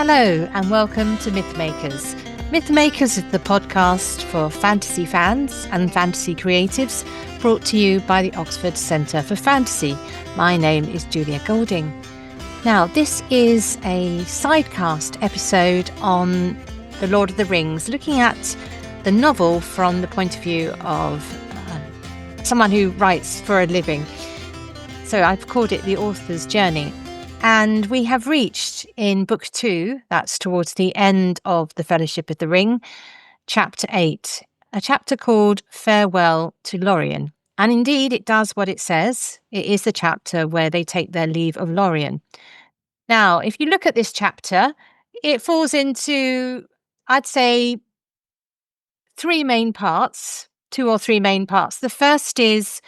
Hello and welcome to Mythmakers. Mythmakers is the podcast for fantasy fans and fantasy creatives, brought to you by the Oxford Centre for Fantasy. My name is Julia Golding. Now, this is a Sidecast episode on The Lord of the Rings, looking at the novel from the point of view of someone who writes for a living. So I've called it The Author's Journey. And we have reached in Book 2, that's towards the end of The Fellowship of the Ring, Chapter 8, a chapter called Farewell to Lorien. And indeed, it does what it says. It is the chapter where they take their leave of Lorien. Now, if you look at this chapter, it falls into, I'd say, two or three main parts. The first is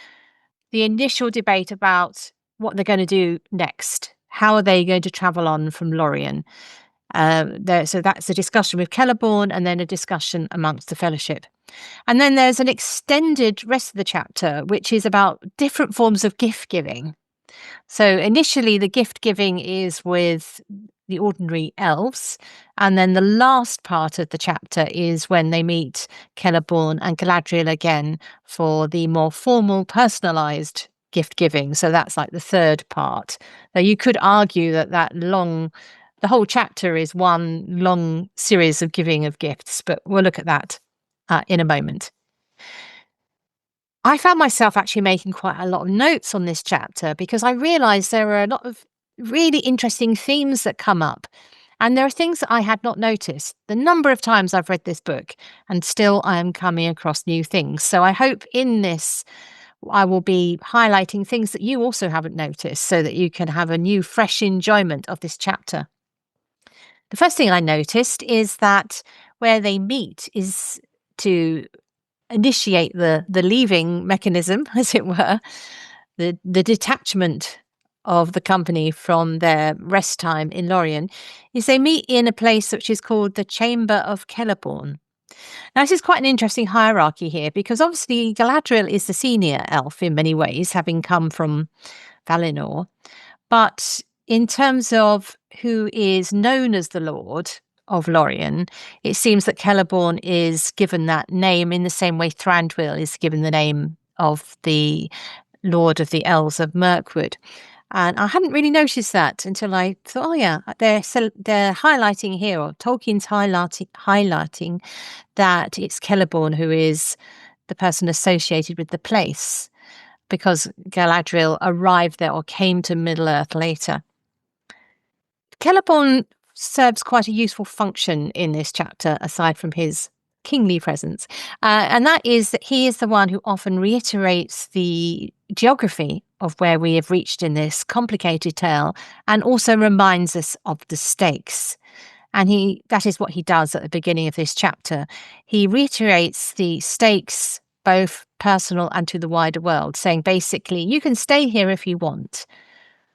the initial debate about what they're going to do next. How are they going to travel on from Lorien? So that's a discussion with Celeborn and then a discussion amongst the Fellowship. And then there's an extended rest of the chapter, which is about different forms of gift giving. So initially the gift giving is with the ordinary elves. And then the last part of the chapter is when they meet Celeborn and Galadriel again for the more formal, personalised gift giving. So that's like the third part. Now you could argue that the whole chapter is one long series of giving of gifts, but we'll look at that in a moment. I found myself actually making quite a lot of notes on this chapter because I realised there are a lot of really interesting themes that come up. And there are things that I had not noticed. The number of times I've read this book and still I am coming across new things. So I hope in this I will be highlighting things that you also haven't noticed so that you can have a new, fresh enjoyment of this chapter. The first thing I noticed is that where they meet is to initiate the leaving mechanism, as it were, the detachment of the company from their rest time in Lorien, is they meet in a place which is called the Chamber of Celeborn. Now, this is quite an interesting hierarchy here because obviously Galadriel is the senior elf in many ways, having come from Valinor. But in terms of who is known as the Lord of Lorien, it seems that Celeborn is given that name in the same way Thranduil is given the name of the Lord of the Elves of Mirkwood. And I hadn't really noticed that until I thought, oh yeah, they're highlighting here, or Tolkien's highlighting that it's Celeborn who is the person associated with the place, because Galadriel arrived there or came to Middle-earth later. Celeborn serves quite a useful function in this chapter, aside from his kingly presence, and that is that he is the one who often reiterates the geography of where we have reached in this complicated tale, and also reminds us of the stakes. And that is what he does at the beginning of this chapter. He reiterates the stakes, both personal and to the wider world, saying basically, you can stay here if you want,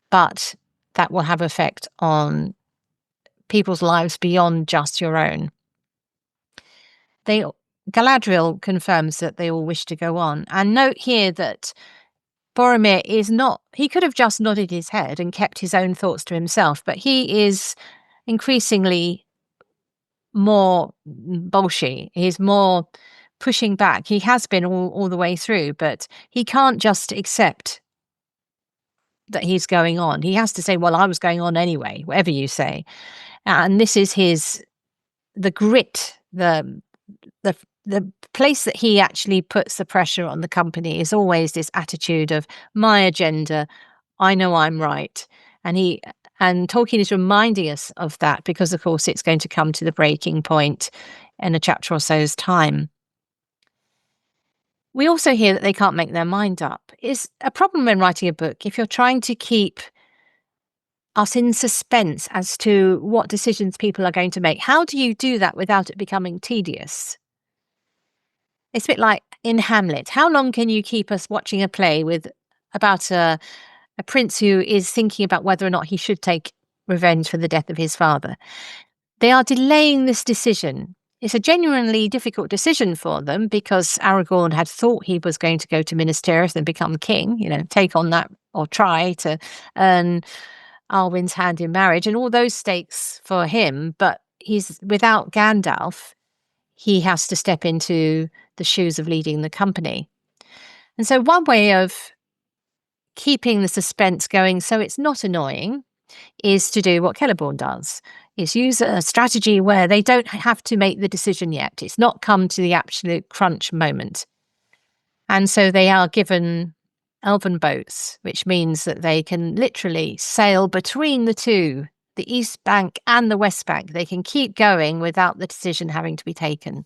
but that will have effect on people's lives beyond just your own. Galadriel confirms that they all wish to go on. And note here that Boromir is not, he could have just nodded his head and kept his own thoughts to himself, but he is increasingly more bolshy. He's more pushing back. He has been all the way through, but he can't just accept that he's going on. He has to say, well, I was going on anyway, whatever you say. And this is the grit, the place that he actually puts the pressure on the company is always this attitude of my agenda, I know I'm right. And Tolkien is reminding us of that because, of course, it's going to come to the breaking point in a chapter or so's time. We also hear that they can't make their mind up. It's a problem when writing a book if you're trying to keep us in suspense as to what decisions people are going to make. How do you do that without it becoming tedious? It's a bit like in Hamlet. How long can you keep us watching a play about a prince who is thinking about whether or not he should take revenge for the death of his father? They are delaying this decision. It's a genuinely difficult decision for them because Aragorn had thought he was going to go to Minas Tirith and become king, take on that or try to earn Arwen's hand in marriage and all those stakes for him, but he's without Gandalf, he has to step into the shoes of leading the company. And so one way of keeping the suspense going so it's not annoying is to do what Celeborn does, is use a strategy where they don't have to make the decision yet. It's not come to the absolute crunch moment. And so they are given elven boats, which means that they can literally sail between the two, the East Bank and the West Bank. They can keep going without the decision having to be taken.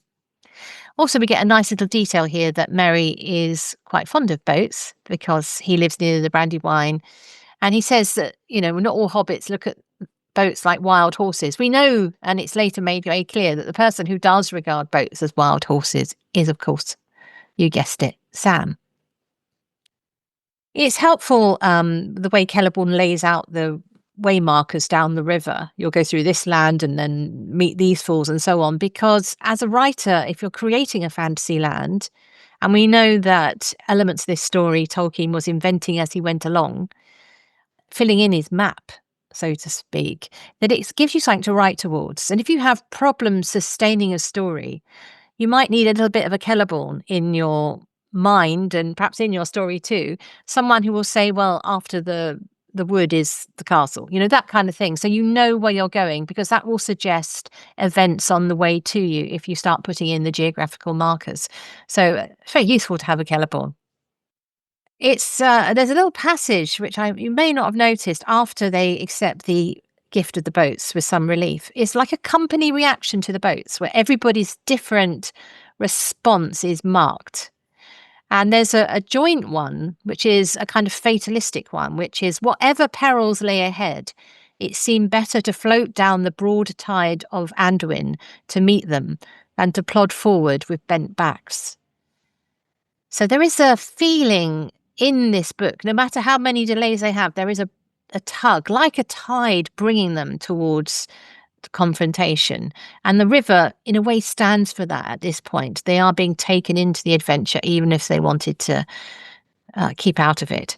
Also, we get a nice little detail here that Merry is quite fond of boats because he lives near the Brandywine. And he says that, not all hobbits look at boats like wild horses. We know, and it's later made very clear, that the person who does regard boats as wild horses is, of course, you guessed it, Sam. It's helpful the way Celeborn lays out the way markers down the river. You'll go through this land and then meet these fools and so on, because as a writer, if you're creating a fantasy land, and we know that elements of this story Tolkien was inventing as he went along, filling in his map, so to speak, that it gives you something to write towards. And if you have problems sustaining a story, you might need a little bit of a Celeborn in your mind and perhaps in your story too, someone who will say, well, after the wood is the castle, that kind of thing. So you know where you're going, because that will suggest events on the way to you if you start putting in the geographical markers. So it's very useful to have a Celeborn. It's there's a little passage which you may not have noticed after they accept the gift of the boats with some relief. It's like a company reaction to the boats where everybody's different response is marked. And there's a joint one, which is a kind of fatalistic one, which is whatever perils lay ahead, it seemed better to float down the broad tide of Anduin to meet them than to plod forward with bent backs. So there is a feeling in this book, no matter how many delays they have, there is a tug, like a tide, bringing them towards the confrontation. And the river, in a way, stands for that at this point. They are being taken into the adventure, even if they wanted to keep out of it.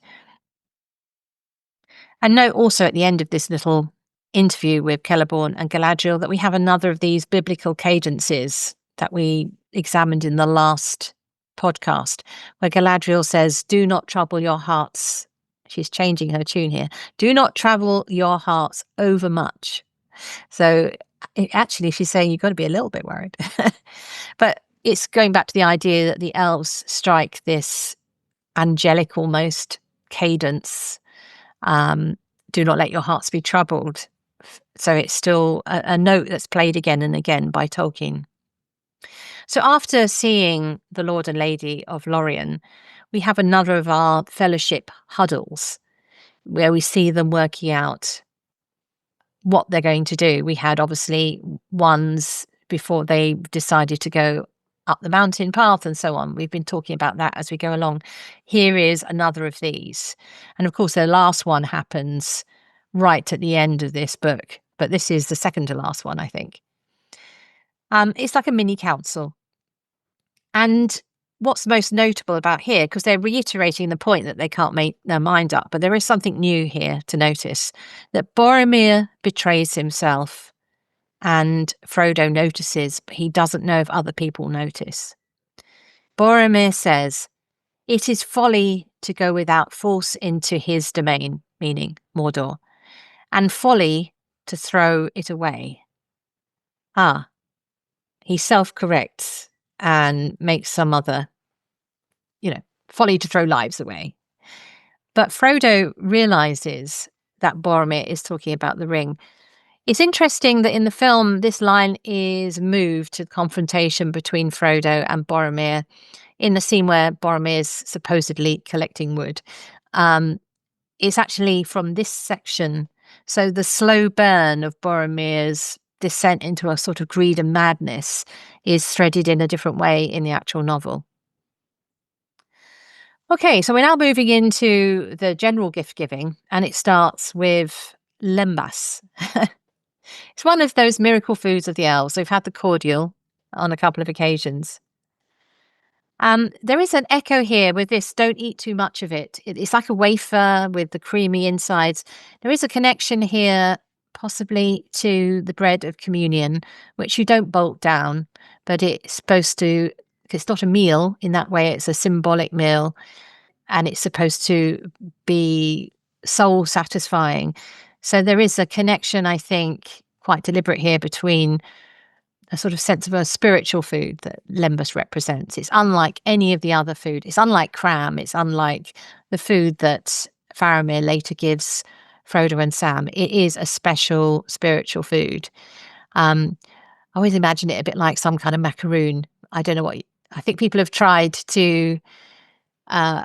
And note also at the end of this little interview with Celeborn and Galadriel that we have another of these biblical cadences that we examined in the last podcast, where Galadriel says, do not trouble your hearts. She's changing her tune here. Do not trouble your hearts overmuch. So actually, she's saying you've got to be a little bit worried. But it's going back to the idea that the elves strike this angelic almost cadence. Do not let your hearts be troubled. So it's still a note that's played again and again by Tolkien. So after seeing the Lord and Lady of Lorien, we have another of our fellowship huddles where we see them working out what they're going to do. We had obviously ones before they decided to go up the mountain path and so on. We've been talking about that as we go along. Here is another of these. And of course, the last one happens right at the end of this book, but this is the second to last one, I think. It's like a mini council. And what's most notable about here, because they're reiterating the point that they can't make their mind up, but there is something new here to notice, that Boromir betrays himself and Frodo notices, but he doesn't know if other people notice. Boromir says, it is folly to go without force into his domain, meaning Mordor, and folly to throw it away. He self-corrects and makes some other, folly to throw lives away. But Frodo realizes that Boromir is talking about the ring. It's interesting that in the film, this line is moved to the confrontation between Frodo and Boromir in the scene where Boromir's supposedly collecting wood. It's actually from this section. So the slow burn of Boromir's descent into a sort of greed and madness is threaded in a different way in the actual novel. Okay, so we're now moving into the general gift giving, and it starts with lembas. It's one of those miracle foods of the elves. We've had the cordial on a couple of occasions. There is an echo here with this, don't eat too much of it. It's like a wafer with the creamy insides. There is a connection here, possibly to the bread of communion, which you don't bolt down, but it's supposed to, it's not a meal in that way, it's a symbolic meal, and it's supposed to be soul satisfying. So there is a connection, I think, quite deliberate here between a sort of sense of a spiritual food that lembas represents. It's unlike any of the other food. It's unlike cram. It's unlike the food that Faramir later gives Frodo and Sam. It is a special spiritual food. I always imagine it a bit like some kind of macaroon. I don't know what. I think people have tried to uh,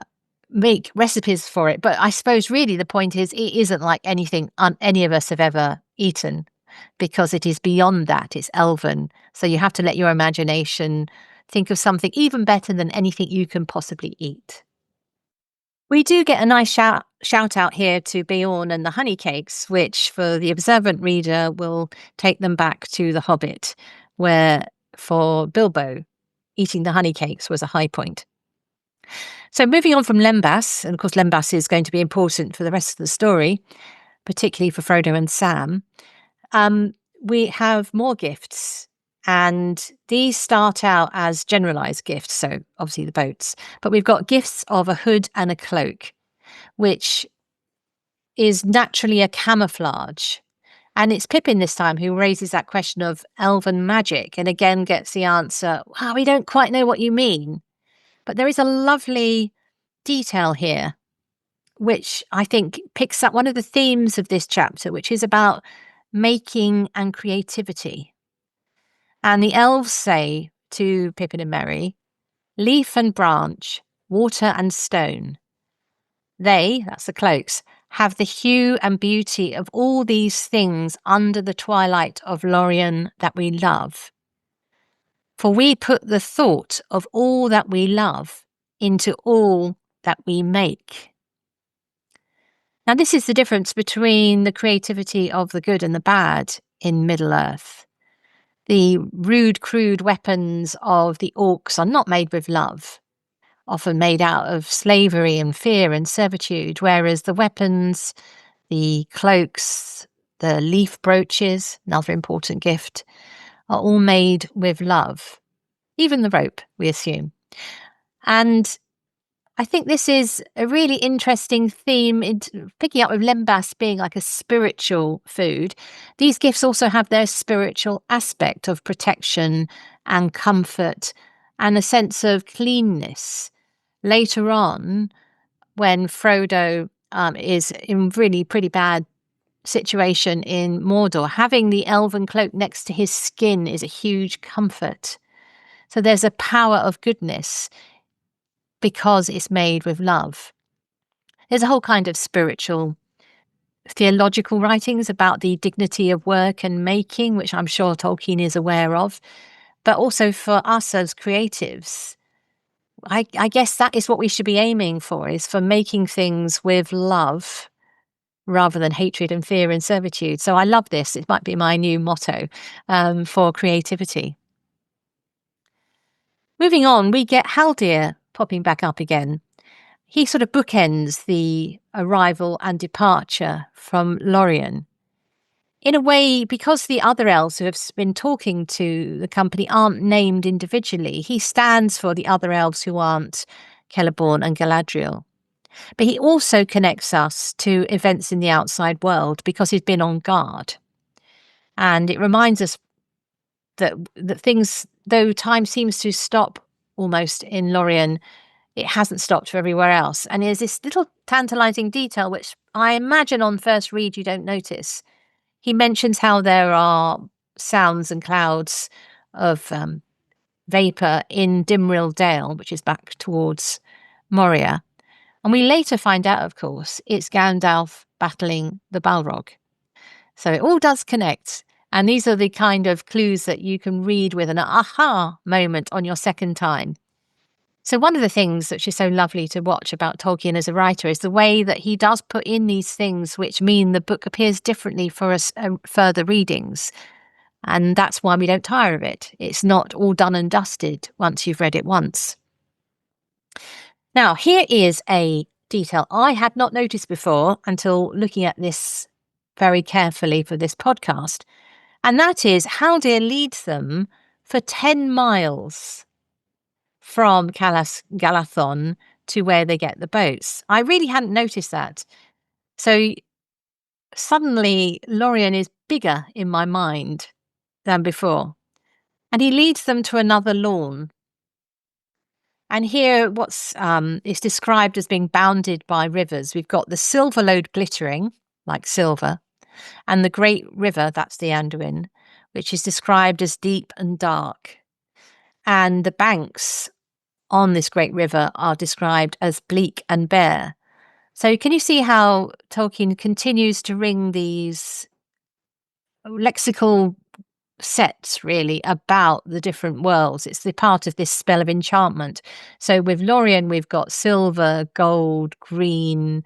make recipes for it, but I suppose really the point is it isn't like anything any of us have ever eaten, because it is beyond that. It's elven. So you have to let your imagination think of something even better than anything you can possibly eat. We do get a nice shout out here to Beorn and the honey cakes, which for the observant reader will take them back to The Hobbit, where for Bilbo, eating the honey cakes was a high point. So moving on from Lembas, and of course Lembas is going to be important for the rest of the story, particularly for Frodo and Sam, we have more gifts. And these start out as generalized gifts, so obviously the boats. But we've got gifts of a hood and a cloak, which is naturally a camouflage. And it's Pippin this time who raises that question of elven magic and again gets the answer, well, we don't quite know what you mean. But there is a lovely detail here, which I think picks up one of the themes of this chapter, which is about making and creativity. And the elves say to Pippin and Merry, leaf and branch, water and stone. They, that's the cloaks, have the hue and beauty of all these things under the twilight of Lorien that we love. For we put the thought of all that we love into all that we make. Now, this is the difference between the creativity of the good and the bad in Middle-earth. The rude, crude weapons of the orcs are not made with love, often made out of slavery and fear and servitude, whereas the weapons, the cloaks, the leaf brooches, another important gift, are all made with love. Even the rope, we assume. And I think this is a really interesting theme, in picking up with lembas being like a spiritual food. These gifts also have their spiritual aspect of protection and comfort and a sense of cleanness. Later on, when Frodo is in really pretty bad situation in Mordor, having the elven cloak next to his skin is a huge comfort. So there's a power of goodness because it's made with love. There's a whole kind of spiritual, theological writings about the dignity of work and making, which I'm sure Tolkien is aware of. But also for us as creatives, I guess that is what we should be aiming for, is for making things with love rather than hatred and fear and servitude. So I love this. It might be my new motto for creativity. Moving on, we get Haldir popping back up again. He sort of bookends the arrival and departure from Lorien. In a way, because the other elves who have been talking to the company aren't named individually, he stands for the other elves who aren't Celeborn and Galadriel. But he also connects us to events in the outside world because he's been on guard. And it reminds us that things, though time seems to stop almost in Lorien, it hasn't stopped for everywhere else. And there's this little tantalizing detail, which I imagine on first read you don't notice. He mentions how there are sounds and clouds of vapour in Dimrill Dale, which is back towards Moria. And we later find out, of course, it's Gandalf battling the Balrog. So it all does connect. And these are the kind of clues that you can read with an aha moment on your second time. So one of the things which is so lovely to watch about Tolkien as a writer is the way that he does put in these things which mean the book appears differently for us further readings. And that's why we don't tire of it. It's not all done and dusted once you've read it once. Now, here is a detail I had not noticed before until looking at this very carefully for this podcast. And that is Haldir leads them for 10 miles from Galathon to where they get the boats. I really hadn't noticed that. So suddenly Lorien is bigger in my mind than before. And he leads them to another lawn. And here what's is described as being bounded by rivers. We've got the silver lode glittering, like silver, and the great river, that's the Anduin, which is described as deep and dark. And the banks on this great river are described as bleak and bare. So can you see how Tolkien continues to ring these lexical sets really about the different worlds? It's the part of this spell of enchantment. So with Lorien, we've got silver, gold, green,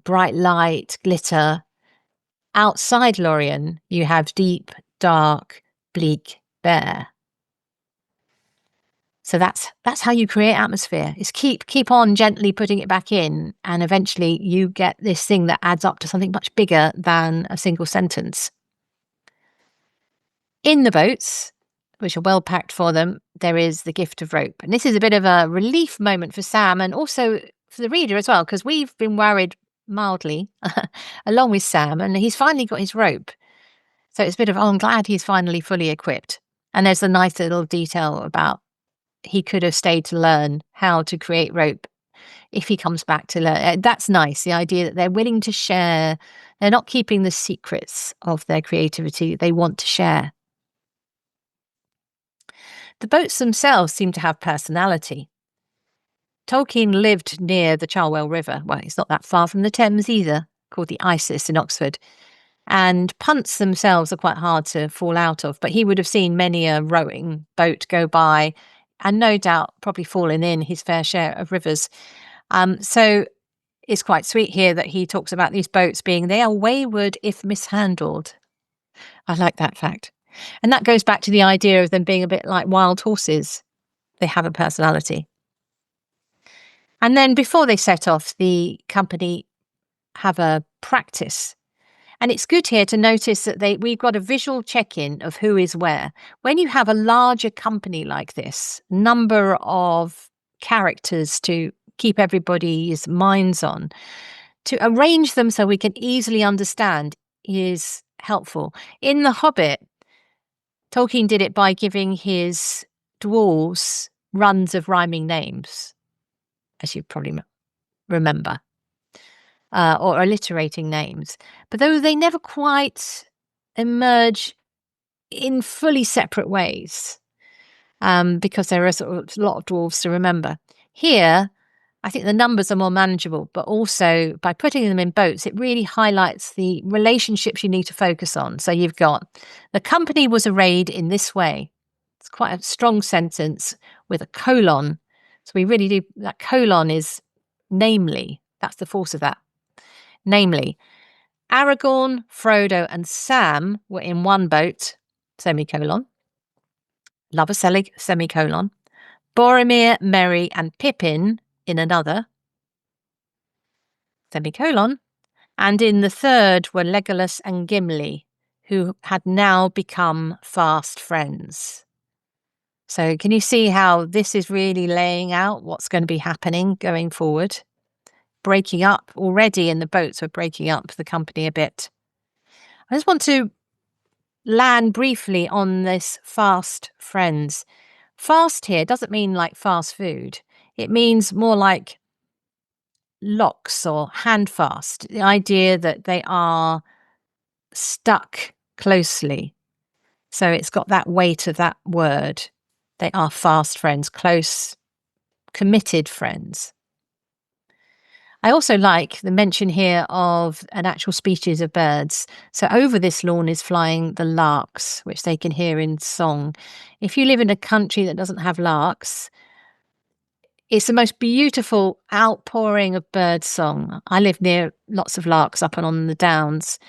bright light, glitter. Outside Lorien, you have deep, dark, bleak, bare. So that's how you create atmosphere, is keep on gently putting it back in, and eventually you get this thing that adds up to something much bigger than a single sentence. In the boats, which are well packed for them, there is the gift of rope. And this is a bit of a relief moment for Sam and also for the reader as well, because we've been worried mildly along with Sam, and he's finally got his rope. So it's a bit of, oh, I'm glad he's finally fully equipped. And there's a nice little detail about he could have stayed to learn how to create rope if he comes back to learn. That's nice, the idea that they're willing to share. They're not keeping the secrets of their creativity. They want to share. The boats themselves seem to have personality. Tolkien lived near the Cherwell River. Well, it's not that far from the Thames either, called the Isis in Oxford. And punts themselves are quite hard to fall out of, but he would have seen many a rowing boat go by and no doubt probably fallen in his fair share of rivers. So it's quite sweet here that he talks about these boats being, they are wayward if mishandled. I like that fact. And that goes back to the idea of them being a bit like wild horses. They have a personality. And then before they set off, the company have a practice. And it's good here to notice that we've got a visual check-in of who is where. When you have a larger company like this, number of characters to keep everybody's minds on, to arrange them so we can easily understand is helpful. In The Hobbit, Tolkien did it by giving his dwarves runs of rhyming names, as you probably remember. Or alliterating names. But though they never quite emerge in fully separate ways, because there are a lot of dwarves to remember. Here, I think the numbers are more manageable, but also by putting them in boats, it really highlights the relationships you need to focus on. So you've got, the company was arrayed in this way. It's quite a strong sentence with a colon. So we really do, that colon is namely, that's the force of that. Namely, Aragorn, Frodo, and Sam were in one boat, semicolon. Love a semicolon. Boromir, Merry, and Pippin in another, semicolon. And in the third were Legolas and Gimli, who had now become fast friends. So can you see how this is really laying out what's going to be happening going forward? Breaking up already in the boats, we're breaking up the company a bit. I just want to land briefly on this fast friends. Fast here doesn't mean like fast food. It means more like locks or handfast. The idea that they are stuck closely. So it's got that weight of that word. They are fast friends, close, committed friends. I also like the mention here of an actual species of birds. So over this lawn is flying the larks, which they can hear in song. If you live in a country that doesn't have larks, it's the most beautiful outpouring of bird song. I live near lots of larks up and on the downs,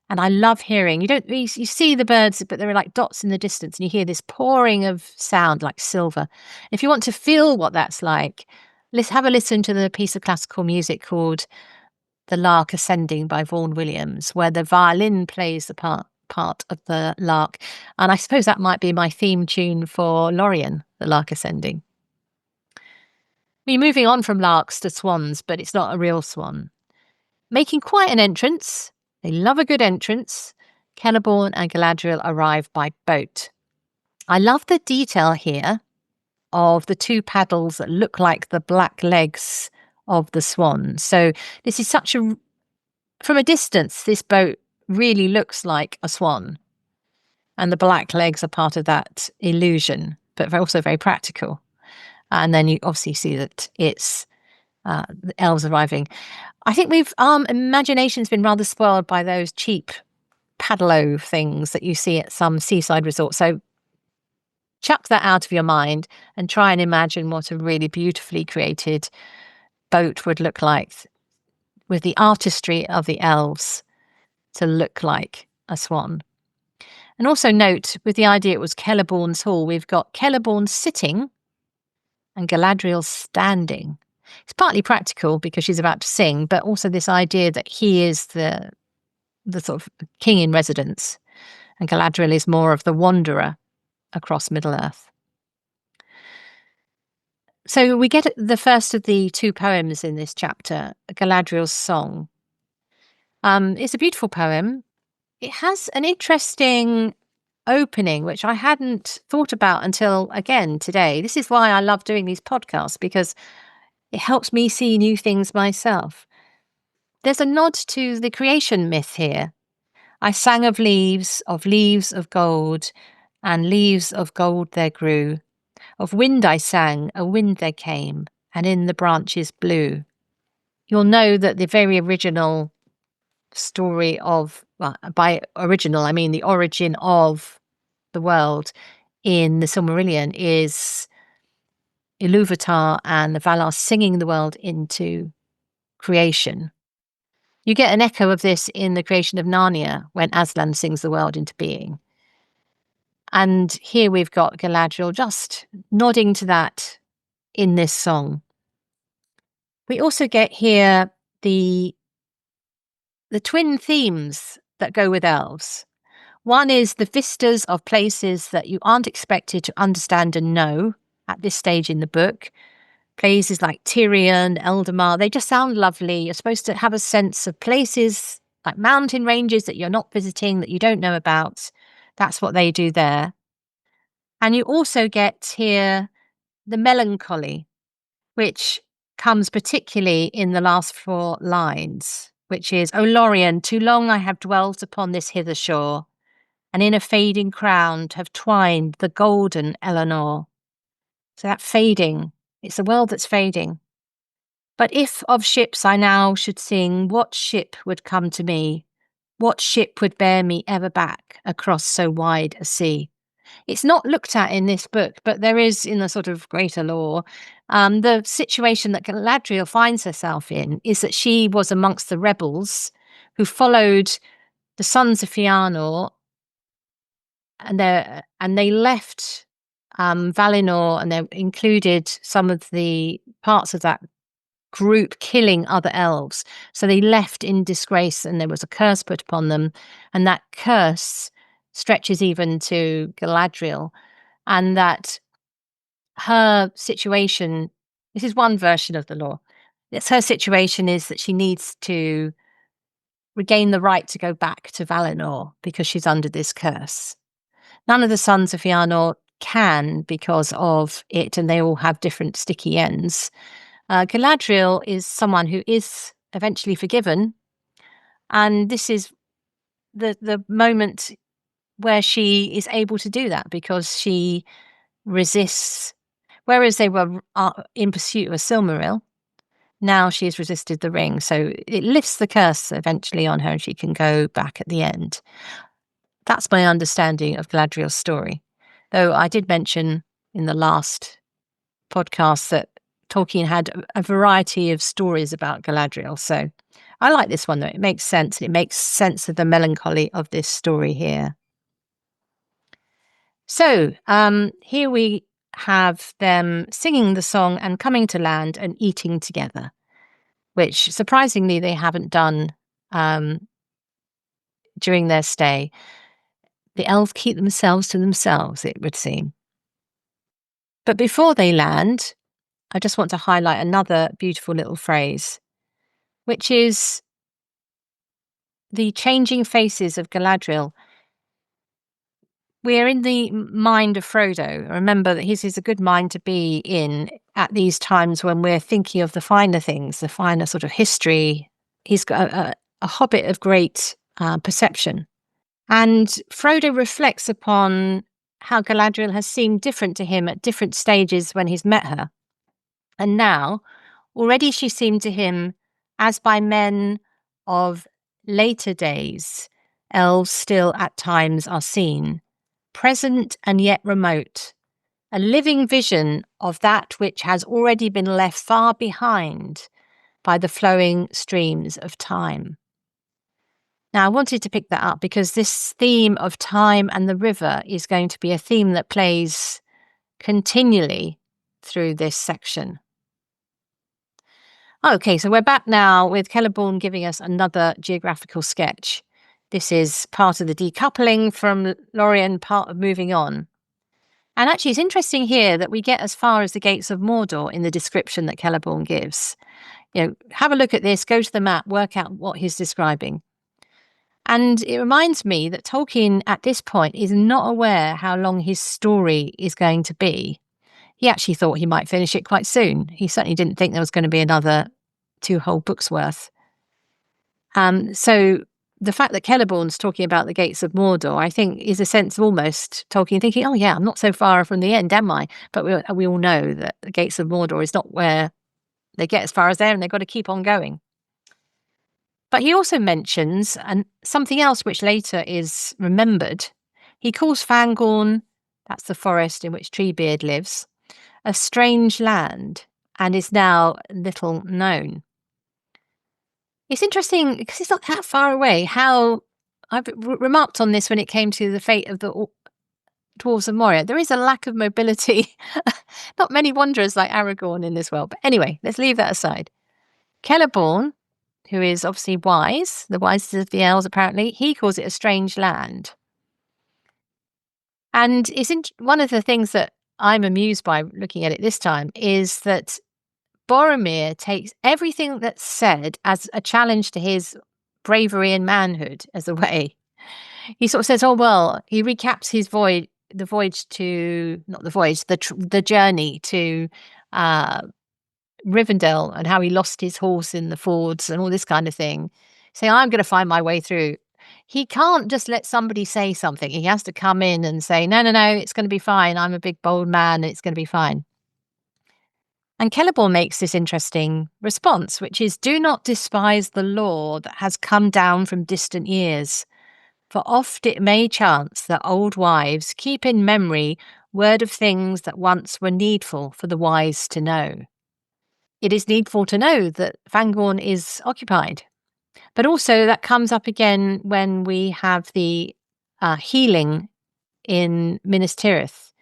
and I love hearing. You see the birds, but they're like dots in the distance, and you hear this pouring of sound like silver. If you want to feel what that's like, Let's have a listen to the piece of classical music called The Lark Ascending by Vaughan Williams, where the violin plays the part of the lark. And I suppose that might be my theme tune for Lorien, The Lark Ascending. We're moving on from larks to swans, but it's not a real swan. Making quite an entrance, they love a good entrance, Celeborn and Galadriel arrive by boat. I love the detail here of the two paddles that look like the black legs of the swan. So this is from a distance, this boat really looks like a swan. And the black legs are part of that illusion, but also very practical. And then you obviously see that it's the elves arriving. I think our imagination's been rather spoiled by those cheap paddle-o things that you see at some seaside resorts. So chuck that out of your mind and try and imagine what a really beautifully created boat would look like with the artistry of the elves to look like a swan. And also note, with the idea it was Celeborn's hall, we've got Celeborn sitting and Galadriel standing. It's partly practical because she's about to sing, but also this idea that he is the sort of king in residence, and Galadriel is more of the wanderer across Middle-earth. So we get the first of the two poems in this chapter, Galadriel's Song. It's a beautiful poem. It has an interesting opening, which I hadn't thought about until, again, today. This is why I love doing these podcasts, because it helps me see new things myself. There's a nod to the creation myth here. I sang of leaves of gold, and leaves of gold there grew. Of wind I sang, a wind there came, and in the branches blew. You'll know that the very original story of, well, by original, I mean the origin of the world in the Silmarillion is Ilúvatar and the Valar singing the world into creation. You get an echo of this in the creation of Narnia when Aslan sings the world into being. And here we've got Galadriel just nodding to that in this song. We also get here the twin themes that go with elves. One is the vistas of places that you aren't expected to understand and know at this stage in the book. Places like Tirion, Eldamar, they just sound lovely. You're supposed to have a sense of places like mountain ranges that you're not visiting, that you don't know about. That's what they do there. And you also get here the melancholy, which comes particularly in the last 4 lines, which is, O Lorien, too long I have dwelt upon this hither shore, and in a fading crown have twined the golden Eleanor. So that fading, it's a world that's fading. But if of ships I now should sing, what ship would come to me? What ship would bear me ever back across so wide a sea? It's not looked at in this book, but there is in the sort of greater lore. The situation that Galadriel finds herself in is that she was amongst the rebels who followed the sons of Fëanor, and they left Valinor, and they included some of the parts of that group killing other elves. So they left in disgrace, and there was a curse put upon them, and that curse stretches even to Galadriel, and that her situation, this is one version of the lore, it's her situation is that she needs to regain the right to go back to Valinor because she's under this curse. None of the sons of Fëanor can because of it, and they all have different sticky ends. Galadriel is someone who is eventually forgiven, and this is the moment where she is able to do that because she resists. Whereas they were in pursuit of a Silmaril, now she has resisted the ring, so it lifts the curse eventually on her, and she can go back at the end. That's my understanding of Galadriel's story. Though I did mention in the last podcast that Tolkien had a variety of stories about Galadriel. So I like this one, though. It makes sense. It makes sense of the melancholy of this story here. So here we have them singing the song and coming to land and eating together, which surprisingly they haven't done during their stay. The elves keep themselves to themselves, it would seem. But before they land, I just want to highlight another beautiful little phrase, which is the changing faces of Galadriel. We're in the mind of Frodo. Remember that his is a good mind to be in at these times when we're thinking of the finer things, the finer sort of history. He's got a hobbit of great perception. And Frodo reflects upon how Galadriel has seemed different to him at different stages when he's met her. And now, already she seemed to him as by men of later days, elves still at times are seen, present and yet remote, a living vision of that which has already been left far behind by the flowing streams of time. Now, I wanted to pick that up because this theme of time and the river is going to be a theme that plays continually through this section. Okay, so we're back now with Celeborn giving us another geographical sketch. This is part of the decoupling from Lorien, part of moving on. And actually, it's interesting here that we get as far as the gates of Mordor in the description that Celeborn gives. Have a look at this, go to the map, work out what he's describing. And it reminds me that Tolkien at this point is not aware how long his story is going to be. He actually thought he might finish it quite soon. He certainly didn't think there was going to be another 2 whole books worth. So the fact that Celeborn's talking about the gates of Mordor, I think, is a sense of almost Tolkien thinking, oh yeah, I'm not so far from the end, am I? But we all know that the gates of Mordor is not where they get as far as there, and they've got to keep on going. But he also mentions something else which later is remembered. He calls Fangorn, that's the forest in which Treebeard lives, a strange land, and is now little known. It's interesting because it's not that far away. How I've remarked on this when it came to the fate of the Dwarves of Moria. There is a lack of mobility. Not many wanderers like Aragorn in this world. But anyway, let's leave that aside. Celeborn, who is obviously wise, the wisest of the elves apparently, he calls it a strange land. And one of the things that I'm amused by looking at it this time is that Boromir takes everything that's said as a challenge to his bravery and manhood as a way. He sort of says, oh, well, he recaps his the journey to Rivendell and how he lost his horse in the fords and all this kind of thing. Saying, I'm going to find my way through. He can't just let somebody say something. He has to come in and say, no, it's going to be fine. I'm a big, bold man. And it's going to be fine. And Celeborn makes this interesting response, which is, do not despise the law that has come down from distant years. For oft it may chance that old wives keep in memory word of things that once were needful for the wise to know. It is needful to know that Fangorn is occupied. But also that comes up again when we have the healing in Minas Tirith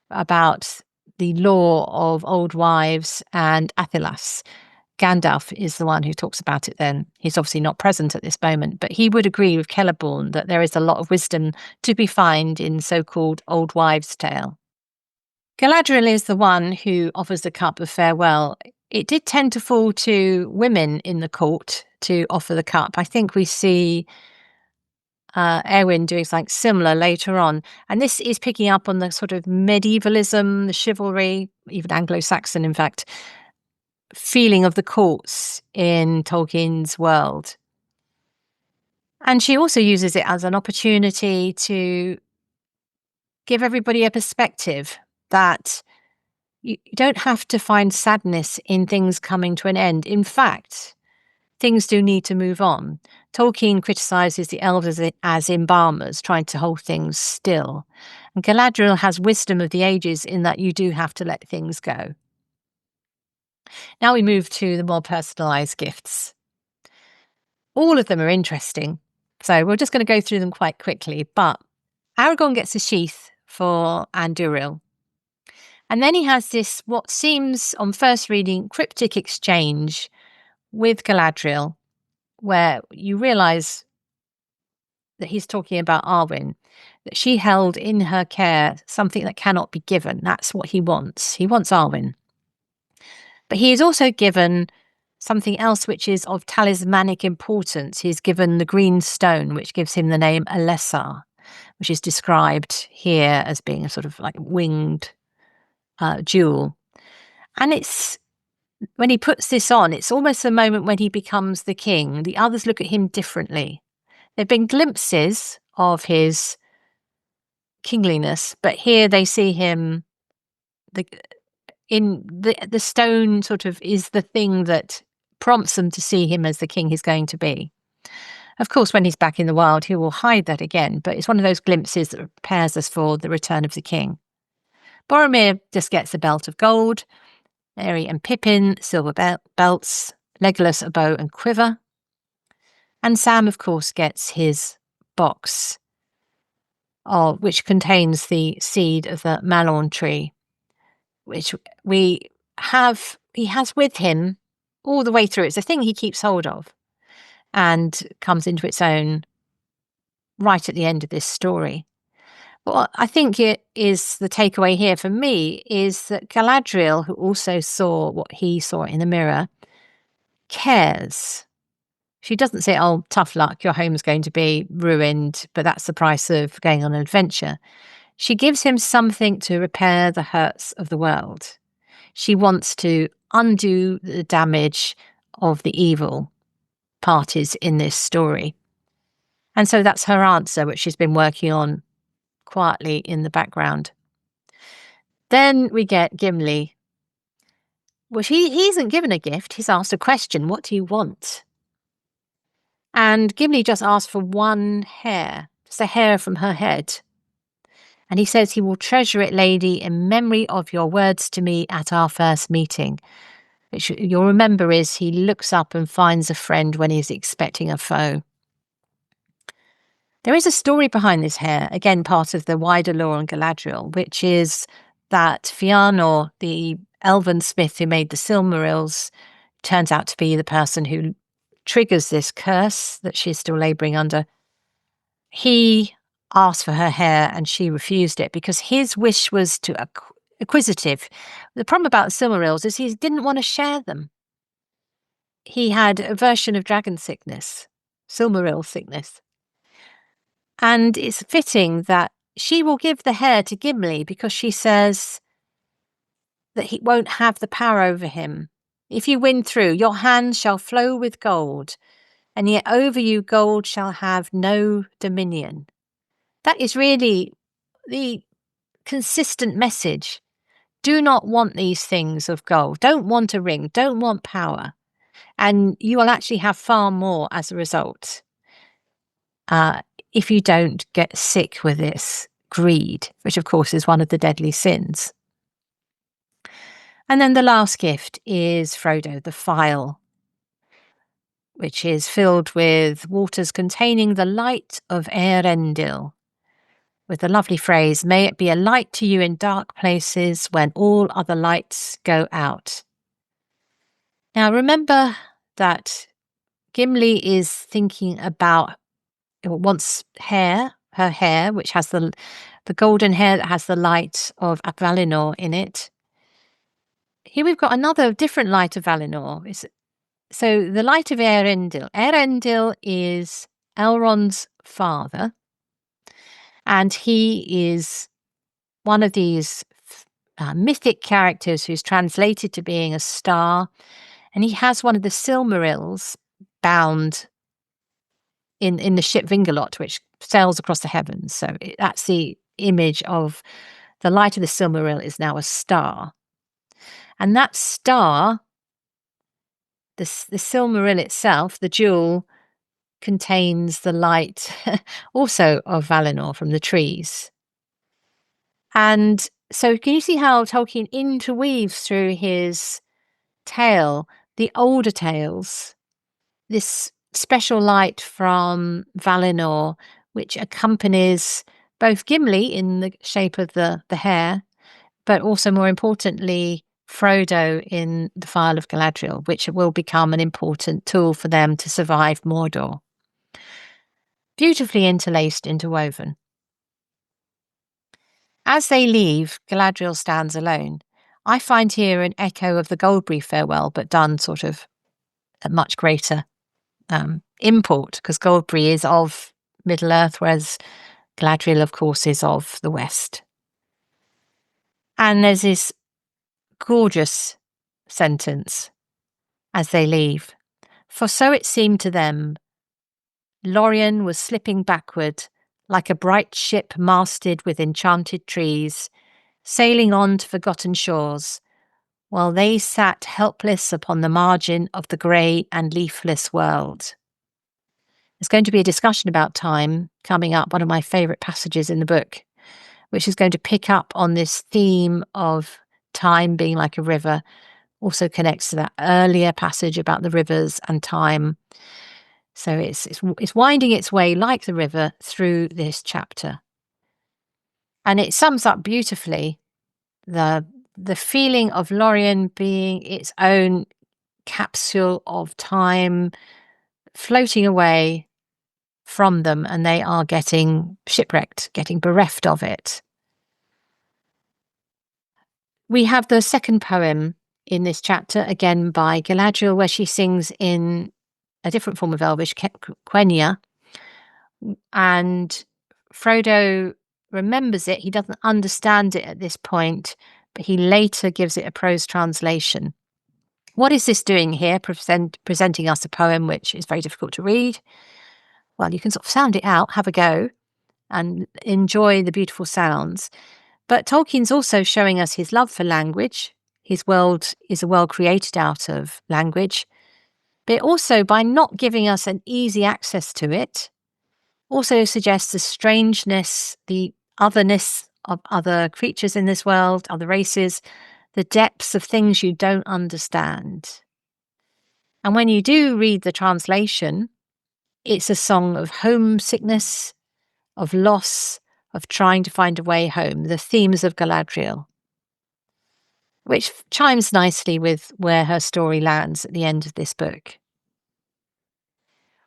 about the law of old wives and Athelas. Gandalf is the one who talks about it then. He's obviously not present at this moment, but he would agree with Celeborn that there is a lot of wisdom to be found in so-called old wives' tale. Galadriel is the one who offers the cup of farewell. It did tend to fall to women in the court to offer the cup. I think we see Erwin doing something similar later on. And this is picking up on the sort of medievalism, the chivalry, even Anglo-Saxon, in fact, feeling of the courts in Tolkien's world. And she also uses it as an opportunity to give everybody a perspective that you don't have to find sadness in things coming to an end. In fact, things do need to move on. Tolkien criticizes the elves as embalmers, trying to hold things still. And Galadriel has wisdom of the ages in that you do have to let things go. Now we move to the more personalized gifts. All of them are interesting, so we're just going to go through them quite quickly. But Aragorn gets a sheath for Andúril. And then he has this, what seems on first reading, cryptic exchange with Galadriel, where you realise that he's talking about Arwen, that she held in her care something that cannot be given. That's what he wants. He wants Arwen. But he is also given something else which is of talismanic importance. He's given the green stone, which gives him the name Alessar, which is described here as being a sort of like winged jewel. And it's when he puts this on, it's almost the moment when he becomes the king. The others look at him differently. There have been glimpses of his kingliness, but here they see him the stone sort of is the thing that prompts them to see him as the king he's going to be. Of course, when he's back in the wild, he will hide that again, but it's one of those glimpses that prepares us for the return of the king. Boromir just gets a belt of gold, Merry and Pippin, silver belts, Legolas a bow and quiver, and Sam, of course, gets his box, which contains the seed of the Malorn tree, which he has with him all the way through. It's a thing he keeps hold of and comes into its own right at the end of this story. But what I think it is the takeaway here for me is that Galadriel, who also saw what he saw in the mirror, cares. She doesn't say, oh, tough luck, your home's going to be ruined, but that's the price of going on an adventure. She gives him something to repair the hurts of the world. She wants to undo the damage of the evil parties in this story. And so that's her answer, which she's been working on quietly in the background. Then we get Gimli. Well, he isn't given a gift. He's asked a question. What do you want? And Gimli just asked for one hair, just a hair from her head. And he says he will treasure it, lady, in memory of your words to me at our first meeting. Which you'll remember is he looks up and finds a friend when he's expecting a foe. There is a story behind this hair, again, part of the wider lore on Galadriel, which is that Fëanor, the elven smith who made the Silmarils, turns out to be the person who triggers this curse that she's still labouring under. He asked for her hair and she refused it because his wish was to acquisitive. The problem about the Silmarils is he didn't want to share them. He had a version of dragon sickness, Silmaril sickness. And it's fitting that she will give the hair to Gimli because she says that he won't have the power over him. If you win through, your hands shall flow with gold, and yet over you gold shall have no dominion. That is really the consistent message. Do not want these things of gold. Don't want a ring. Don't want power. And you will actually have far more as a result. If you don't get sick with this greed, which of course is one of the deadly sins. And then the last gift is Frodo, the phial, which is filled with waters containing the light of Eärendil, with the lovely phrase, may it be a light to you in dark places when all other lights go out. Now remember that Gimli is thinking about, wants her hair, which has the golden hair that has the light of Valinor in it. Here we've got another different light of Valinor. So the light of Eärendil. Eärendil is Elrond's father, and he is one of these mythic characters who's translated to being a star, and he has one of the Silmarils bound in the ship Vingalot, which sails across the heavens. So that's the image of the light of the Silmaril is now a star. And that star, the Silmaril itself, the jewel, contains the light also of Valinor from the trees. And so can you see how Tolkien interweaves through his tale, the older tales, this special light from Valinor, which accompanies both Gimli in the shape of the hair, but also more importantly, Frodo in the File of Galadriel, which will become an important tool for them to survive Mordor. Beautifully interlaced, interwoven. As they leave, Galadriel stands alone. I find here an echo of the Goldberry farewell, but done sort of at much greater import, because Goldberry is of Middle-earth, whereas Galadriel, of course, is of the West. And there's this gorgeous sentence as they leave. For so it seemed to them, Lorien was slipping backward like a bright ship masted with enchanted trees, sailing on to forgotten shores, while they sat helpless upon the margin of the grey and leafless world. There's going to be a discussion about time coming up, one of my favourite passages in the book, which is going to pick up on this theme of time being like a river, also connects to that earlier passage about the rivers and time. So it's winding its way like the river through this chapter. And it sums up beautifully the feeling of Lorien being its own capsule of time floating away from them, and they are getting shipwrecked, getting bereft of it. We have the second poem in this chapter, again by Galadriel, where she sings in a different form of Elvish, Quenya, and Frodo remembers it. He doesn't understand it at this point, but he later gives it a prose translation. What is this doing here, presenting us a poem which is very difficult to read? Well, you can sort of sound it out, have a go, and enjoy the beautiful sounds. But Tolkien's also showing us his love for language. His world is a world created out of language, but also by not giving us an easy access to it, also suggests the strangeness, the otherness of other creatures in this world, other races, the depths of things you don't understand. And when you do read the translation, it's a song of homesickness, of loss, of trying to find a way home, the themes of Galadriel, which chimes nicely with where her story lands at the end of this book.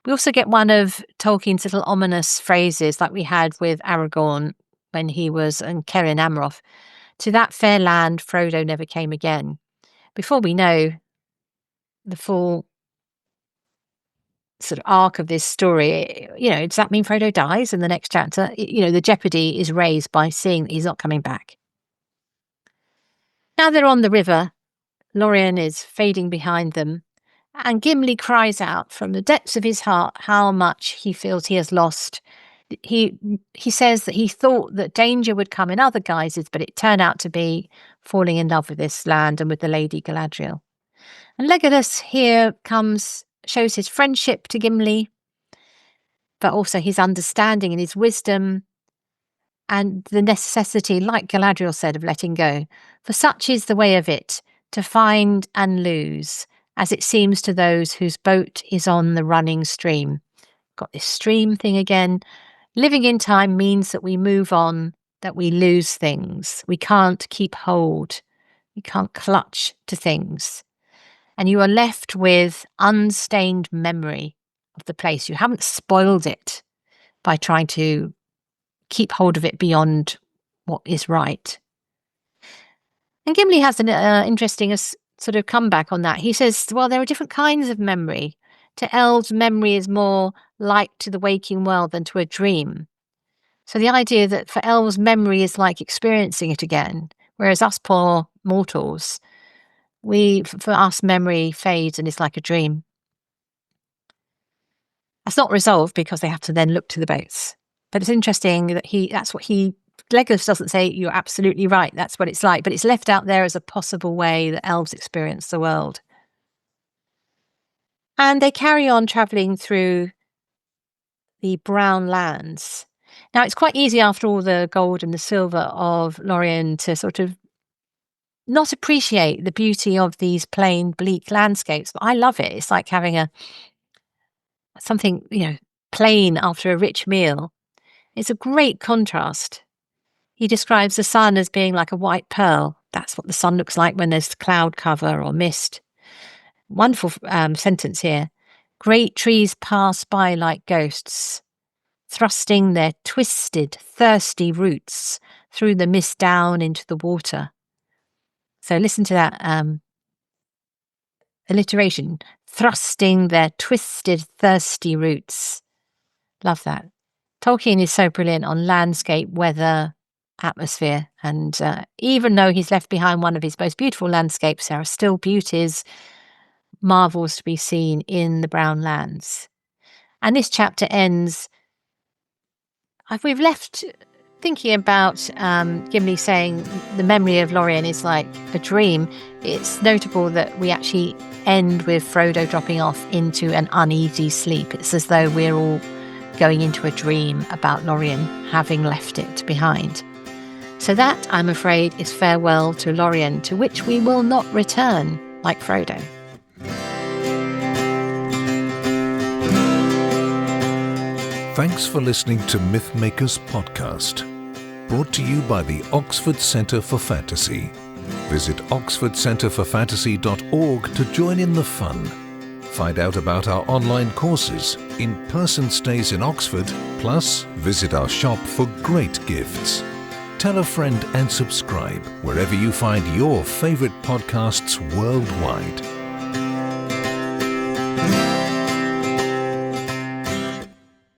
We also get one of Tolkien's little ominous phrases like we had with Aragorn when he was in Cerin Amroth. To that fair land Frodo never came again. Before we know the full sort of arc of this story, does that mean Frodo dies in the next chapter? The jeopardy is raised by seeing that he's not coming back. Now they're on the river. Lorien is fading behind them, and Gimli cries out from the depths of his heart how much he feels he has lost. He says that he thought that danger would come in other guises, but it turned out to be falling in love with this land and with the Lady Galadriel. And Legolas here shows his friendship to Gimli, but also his understanding and his wisdom and the necessity, like Galadriel said, of letting go. For such is the way of it, to find and lose, as it seems to those whose boat is on the running stream. Got this stream thing again. Living in time means that we move on, that we lose things. We can't keep hold. We can't clutch to things. And you are left with unstained memory of the place. You haven't spoiled it by trying to keep hold of it beyond what is right. And Gimli has an interesting sort of comeback on that. He says, well, there are different kinds of memory. To elves, memory is more like to the waking world than to a dream. So the idea that for elves, memory is like experiencing it again, whereas us poor mortals, for us, memory fades and it's like a dream. That's not resolved because they have to then look to the boats. But it's interesting that Legolas doesn't say you're absolutely right, that's what it's like, but it's left out there as a possible way that elves experience the world. And they carry on travelling through the brown lands. Now, it's quite easy after all the gold and the silver of Lorien to sort of not appreciate the beauty of these plain, bleak landscapes, but I love it. It's like having something, plain after a rich meal. It's a great contrast. He describes the sun as being like a white pearl. That's what the sun looks like when there's cloud cover or mist. Wonderful sentence here. Great trees pass by like ghosts, thrusting their twisted, thirsty roots through the mist down into the water. So listen to that alliteration. Thrusting their twisted, thirsty roots. Love that. Tolkien is so brilliant on landscape, weather, atmosphere, and even though he's left behind one of his most beautiful landscapes, there are still beauties, marvels to be seen in the Brown Lands. And this chapter ends, we've left thinking about Gimli saying the memory of Lorien is like a dream. It's notable that we actually end with Frodo dropping off into an uneasy sleep. It's as though we're all going into a dream about Lorien having left it behind. So that, I'm afraid, is farewell to Lorien, to which we will not return like Frodo. Thanks for listening to Mythmakers Podcast, brought to you by the Oxford Centre for Fantasy. Visit oxfordcenterforfantasy.org to join in the fun. Find out about our online courses, in-person stays in Oxford, plus visit our shop for great gifts. Tell a friend and subscribe wherever you find your favourite podcasts worldwide.